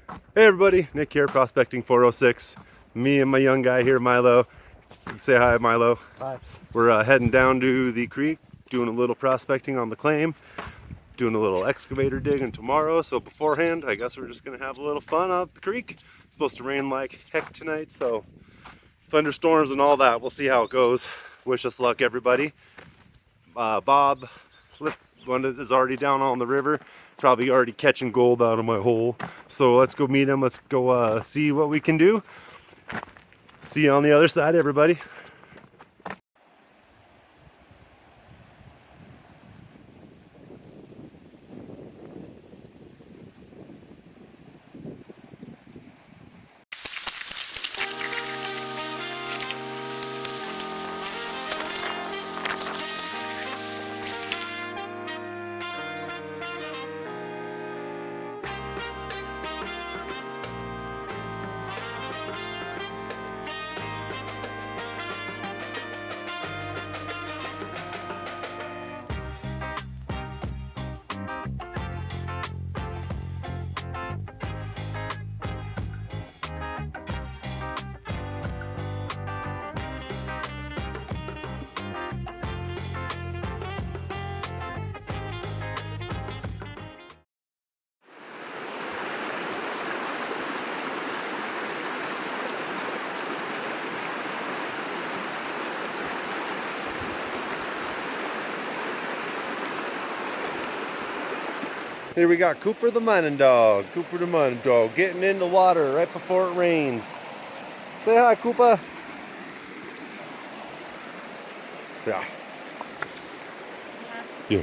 Hey everybody, Nick here, Prospecting 406. Me and my young guy here, Milo. Say hi, Milo. Hi. We're heading down to the creek, doing a little prospecting on the claim, doing a little excavator digging tomorrow. So beforehand, I guess we're just gonna have a little fun out the creek. It's supposed to rain like heck tonight, so thunderstorms and all that. We'll see how it goes. Wish us luck, everybody. Bob one is already down on the river, probably already catching gold out of my hole. So let's go meet him. Let's go see what we can do. See you on the other side, everybody. Here we got Cooper the mining dog. Cooper the mining dog getting in the water right before it rains. Say hi, Cooper. Yeah. Yeah.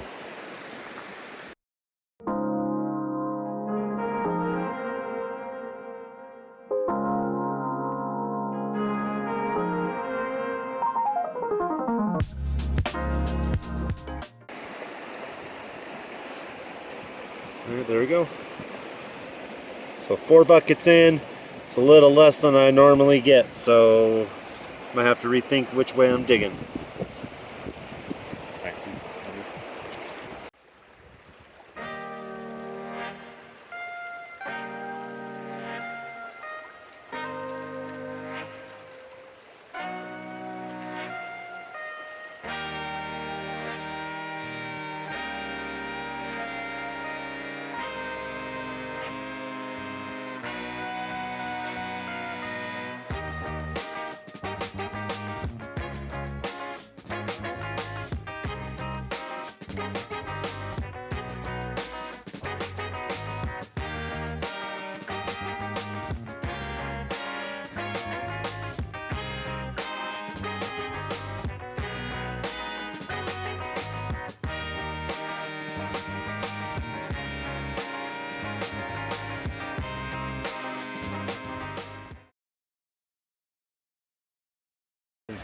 Alright, there we go. So 4 buckets in. It's a little less than I normally get, so I might have to rethink which way I'm digging.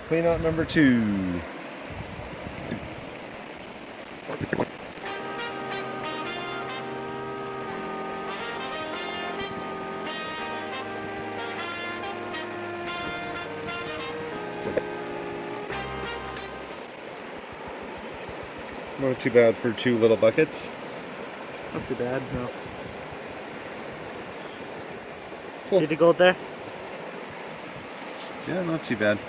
Cleanout number 2. Not too bad for 2 little buckets. Not too bad, no. Cool. See the gold there? Yeah, not too bad.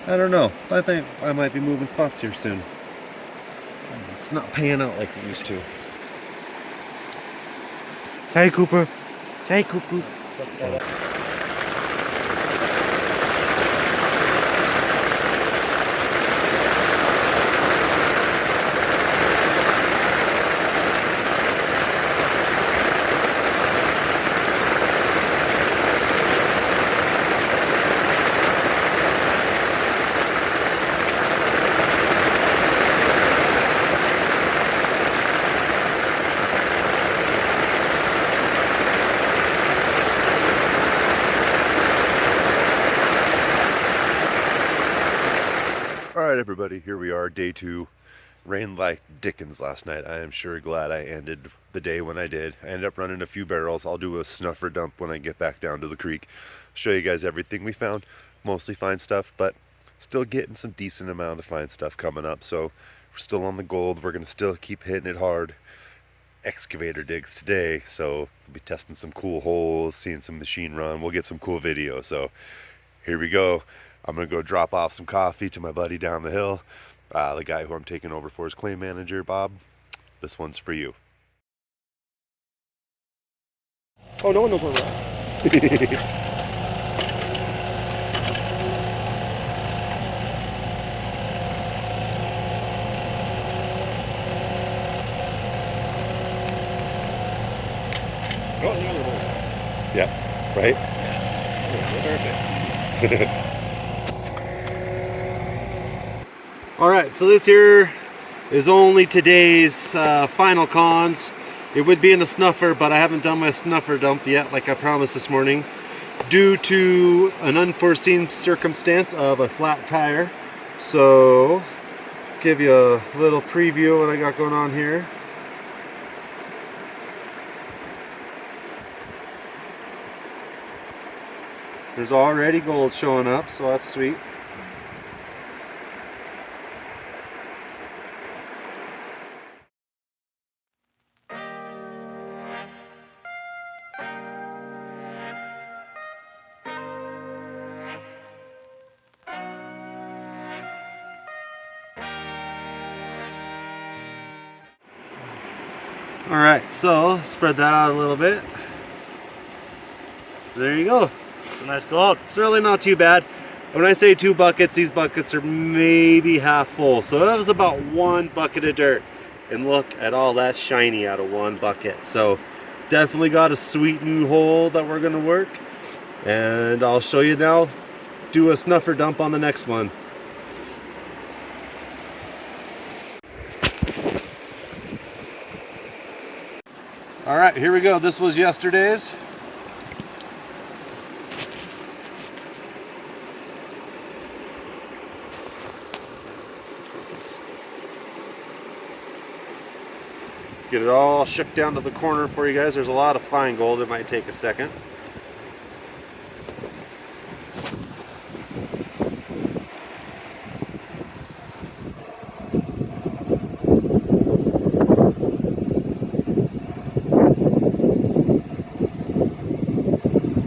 I don't know. I think I might be moving spots here soon. It's not paying out like it used to. Say Cooper. Say Cooper. Alright everybody, here we are, day 2. Rained like dickens last night. I am sure glad I ended the day when I did. I ended up running a few barrels. I'll do a snuffer dump when I get back down to the creek. Show you guys everything we found. Mostly fine stuff, but still getting some decent amount of fine stuff coming up. So we're still on the gold. We're going to still keep hitting it hard. excavator digs today, so we'll be testing some cool holes, seeing some machine run. We'll get some cool video. So here we go. I'm gonna go drop off some coffee to my buddy down the hill, the guy who I'm taking over for his claim manager, Bob. This one's for you. Oh, no one knows where we're at. Oh, the other hole. Yeah, right? Yeah. Perfect. All right, so this here is only today's final cons. It would be in a snuffer, but I haven't done my snuffer dump yet like I promised this morning due to an unforeseen circumstance of a flat tire. So give you a little preview of what I got going on here. There's already gold showing up, so that's sweet. All right, so spread that out a little bit. There you go. It's a nice gold. It's really not too bad. When I say 2 buckets, these buckets are maybe half full. So that was about 1 bucket of dirt. And look at all that shiny out of 1 bucket. So definitely got a sweet new hole that we're gonna work. And I'll show you now, do a snuffer dump on the next one. All right, here we go. This was yesterday's. Get it all shook down to the corner for you guys. There's a lot of fine gold. It might take a second.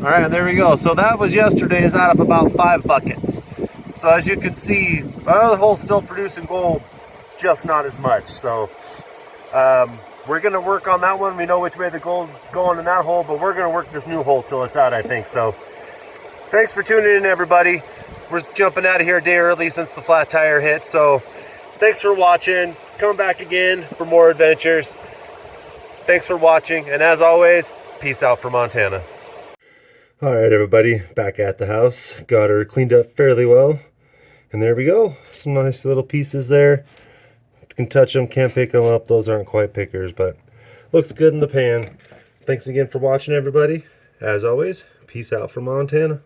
All right, there we go. So that was yesterday's out of about 5 buckets. So as you can see, the hole's still producing gold, just not as much. So we're gonna work on that one. We know which way the gold's going in that hole, but we're gonna work this new hole till it's out, I think. So thanks for tuning in, everybody. We're jumping out of here a day early since the flat tire hit. So thanks for watching. Come back again for more adventures. Thanks for watching, and as always, peace out from Montana. All right, everybody, back at the house. Got her cleaned up fairly well. And there we go. Some nice little pieces there. You can touch them, can't pick them up. Those aren't quite pickers, but looks good in the pan. Thanks again for watching, everybody. As always, peace out from Montana.